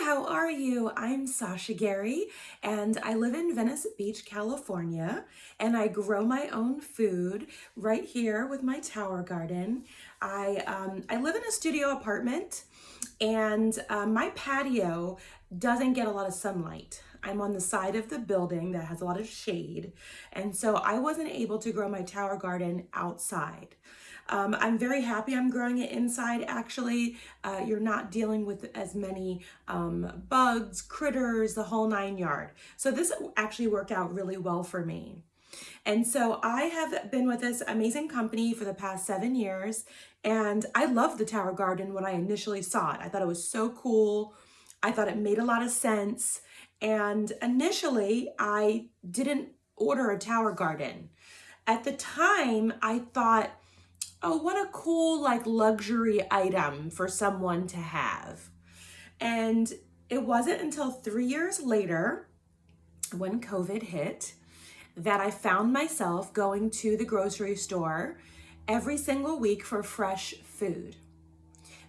how are you? I'm Sasha Gary, and I live in Venice Beach, California, and I grow my own food right here with my tower garden. I live in a studio apartment, and my patio doesn't get a lot of sunlight. I'm on the side of the building that has a lot of shade, and so I wasn't able to grow my tower garden outside. I'm very happy I'm growing it inside. Actually, you're not dealing with as many bugs, critters, the whole nine yard. So this actually worked out really well for me. And so I have been with this amazing company for the past 7 years, and I loved the tower garden when I initially saw it. I thought it was so cool. I thought it made a lot of sense. And initially, I didn't order a tower garden. At the time, I thought, oh, what a cool like luxury item for someone to have. And it wasn't until 3 years later, when COVID hit, that I found myself going to the grocery store every single week for fresh food.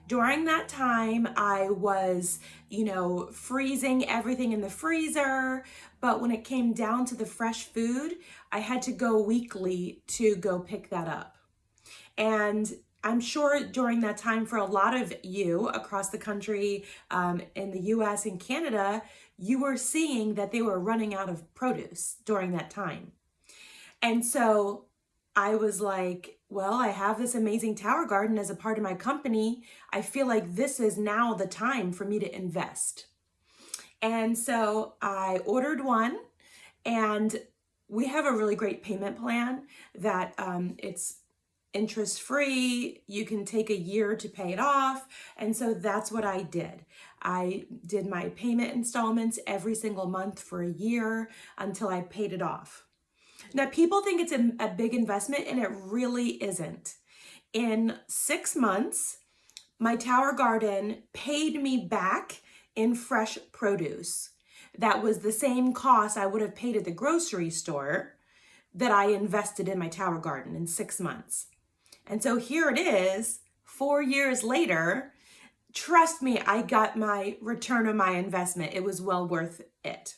During that time, I was, freezing everything in the freezer. But when it came down to the fresh food, I had to go weekly to go pick that up. And I'm sure during that time for a lot of you across the country, in the US and Canada, you were seeing that they were running out of produce during that time. And so I was like, well, I have this amazing tower garden as a part of my company. I feel like this is now the time for me to invest. And so I ordered one, and we have a really great payment plan that it's interest free. You can take a year to pay it off. And so that's what I did. I did my payment installments every single month for a year until I paid it off. Now, people think it's a big investment, and it really isn't. In 6 months, my tower garden paid me back in fresh produce. That was the same cost I would have paid at the grocery store that I invested in my tower garden in 6 months. And so here it is, 4 years later. Trust me, I got my return on my investment. It was well worth it.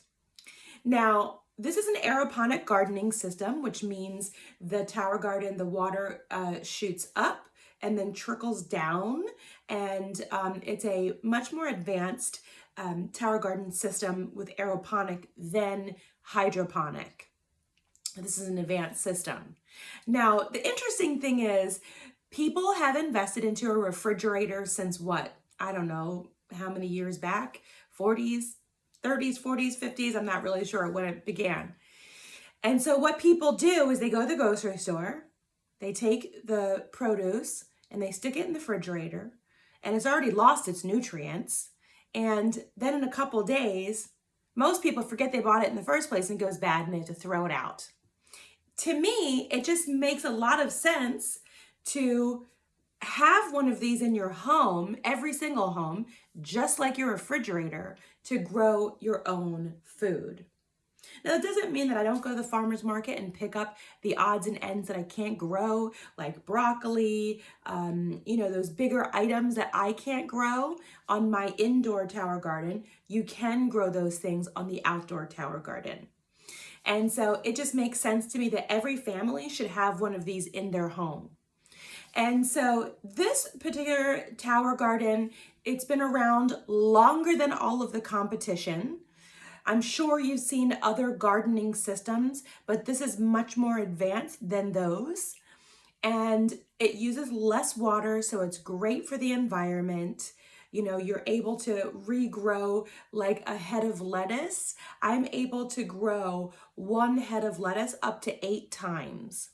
Now, this is an aeroponic gardening system, which means the tower garden, the water shoots up and then trickles down. And it's a much more advanced tower garden system with aeroponic than hydroponic. This is an advanced system. Now, the interesting thing is people have invested into a refrigerator since what? I don't know how many years back, 40s, 30s, 40s, 50s. I'm not really sure when it began. And so what people do is they go to the grocery store, they take the produce and they stick it in the refrigerator, and it's already lost its nutrients. And then in a couple days, most people forget they bought it in the first place and it goes bad and they have to throw it out. To me, it just makes a lot of sense to have one of these in your home, every single home, just like your refrigerator, to grow your own food. Now, that doesn't mean that I don't go to the farmer's market and pick up the odds and ends that I can't grow, like broccoli, those bigger items that I can't grow on my indoor tower garden. You can grow those things on the outdoor tower garden. And so it just makes sense to me that every family should have one of these in their home. And so this particular tower garden, it's been around longer than all of the competition. I'm sure you've seen other gardening systems, but this is much more advanced than those. And it uses less water, so it's great for the environment. You're able to regrow like a head of lettuce. I'm able to grow one head of lettuce up to 8 times.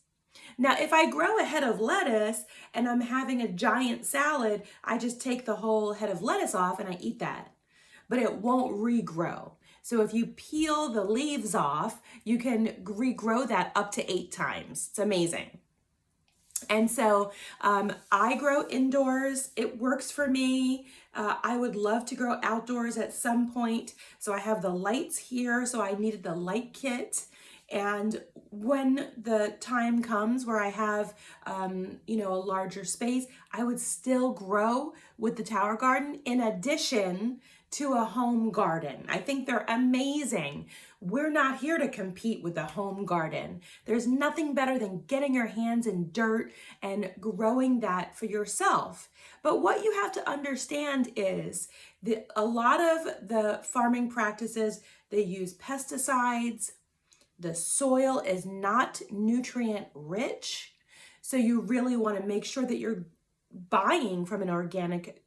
Now, if I grow a head of lettuce and I'm having a giant salad, I just take the whole head of lettuce off and I eat that, but it won't regrow. So if you peel the leaves off, you can regrow that up to 8 times. It's amazing. And so I grow indoors. It works for me. I would love to grow outdoors at some point. So I have the lights here. So I needed the light kit. And when the time comes where I have, a larger space, I would still grow with the tower garden in addition to a home garden. I think they're amazing. We're not here to compete with the home garden. There's nothing better than getting your hands in dirt and growing that for yourself. But what you have to understand is that a lot of the farming practices, they use pesticides. The soil is not nutrient rich. So you really want to make sure that you're buying from an organic,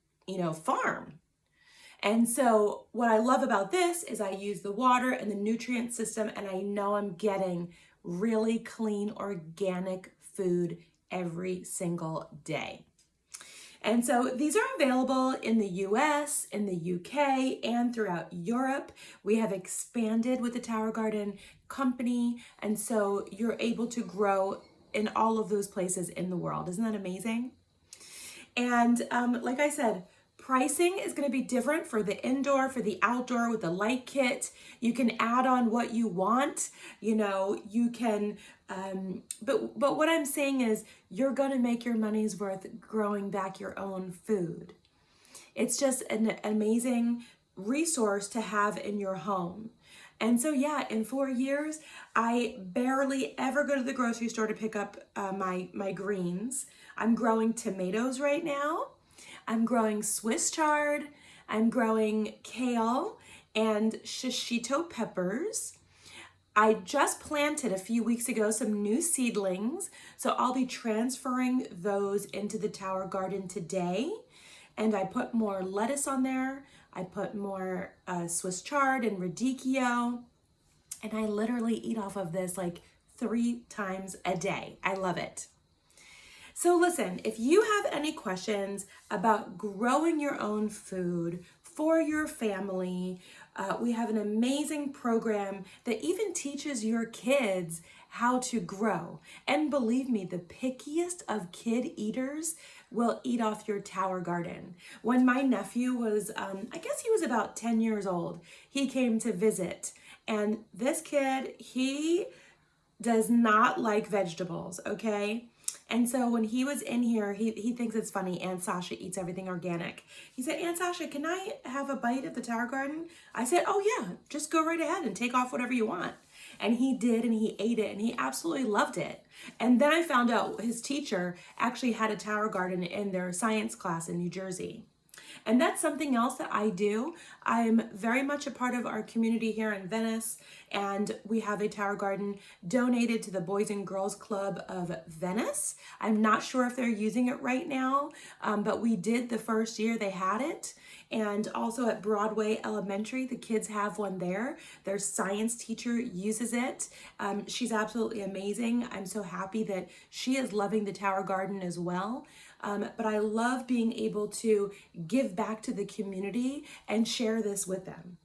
farm. And so what I love about this is I use the water and the nutrient system, and I know I'm getting really clean organic food every single day. And so these are available in the US, in the UK, and throughout Europe. We have expanded with the Tower Garden company, and so you're able to grow in all of those places in the world. Isn't that amazing? And like I said, pricing is going to be different for the indoor, for the outdoor with the light kit. You can add on what you want, you can, but what I'm saying is you're going to make your money's worth growing back your own food. It's just an amazing resource to have in your home. And so, yeah, in 4 years, I barely ever go to the grocery store to pick up my greens. I'm growing tomatoes right now. I'm growing Swiss chard, I'm growing kale and shishito peppers. I just planted a few weeks ago some new seedlings, so I'll be transferring those into the Tower Garden today. And I put more lettuce on there. I put more Swiss chard and radicchio. And I literally eat off of this like 3 times a day. I love it. So listen, if you have any questions about growing your own food for your family, we have an amazing program that even teaches your kids how to grow. And believe me, the pickiest of kid eaters will eat off your Tower Garden. When my nephew was, I guess he was about 10 years old, he came to visit. And this kid, he does not like vegetables, okay? And so when he was in here, he thinks it's funny, Aunt Sasha eats everything organic. He said, Aunt Sasha, can I have a bite at the Tower Garden? I said, oh yeah, just go right ahead and take off whatever you want. And he did, and he ate it, and he absolutely loved it. And then I found out his teacher actually had a Tower Garden in their science class in New Jersey. And that's something else that I do. I'm very much a part of our community here in Venice, and we have a Tower Garden donated to the Boys and Girls Club of Venice. I'm not sure if they're using it right now, but we did the first year they had it. And also at Broadway Elementary, the kids have one there. Their science teacher uses it. She's absolutely amazing. I'm so happy that she is loving the Tower Garden as well. But I love being able to give back to the community and share this with them.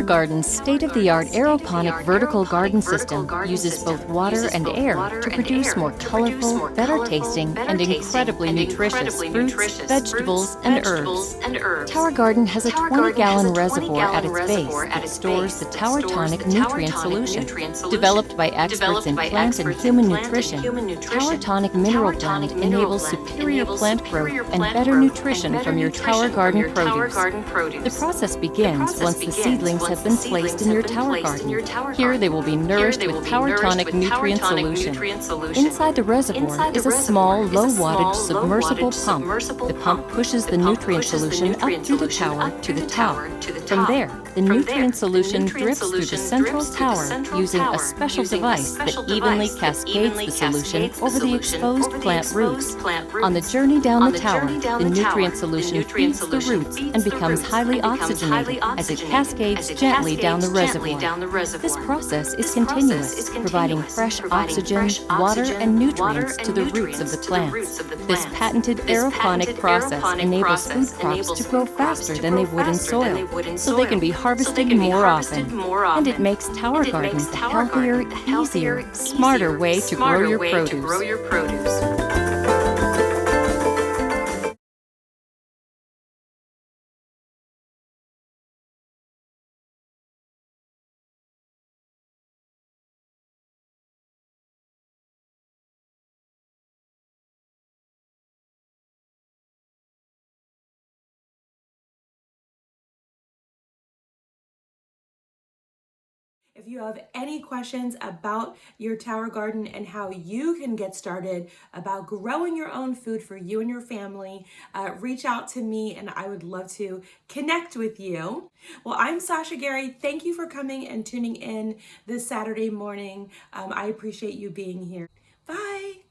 Garden's state-of-the-art aeroponic vertical garden system uses both water and air to produce more colorful, better-tasting, and incredibly nutritious fruits, vegetables, and herbs. Tower Garden has a 20-gallon reservoir at its base that stores the Tower Tonic nutrient solution. Developed by experts in plant and human nutrition, Tower Tonic Mineral Blend enables superior plant growth and better nutrition from your Tower Garden produce. The process begins once the seedlings have been placed in your Tower Garden. Here they will be nourished with Tower Tonic nutrient solution. Inside the reservoir is a small, low-wattage submersible pump. The pump pushes the nutrient solution up through the tower to the top. From there, the nutrient solution drips through the central tower using a special device that evenly cascades the solution over the exposed plant roots. On the journey down the tower, the nutrient solution feeds the roots and becomes highly oxygenated as it cascades gently down the reservoir. This process is continuous, providing fresh oxygen, water, and nutrients to the roots of the plants. This patented aeroponic process enables food crops to grow faster than they would in soil, so they can be harvested more often. And it makes tower gardens a healthier, easier, smarter way to grow your produce. If you have any questions about your tower garden and how you can get started about growing your own food for you and your family, reach out to me and I would love to connect with you. Well, I'm Sasha Gary. Thank you for coming and tuning in this Saturday morning. I appreciate you being here. Bye.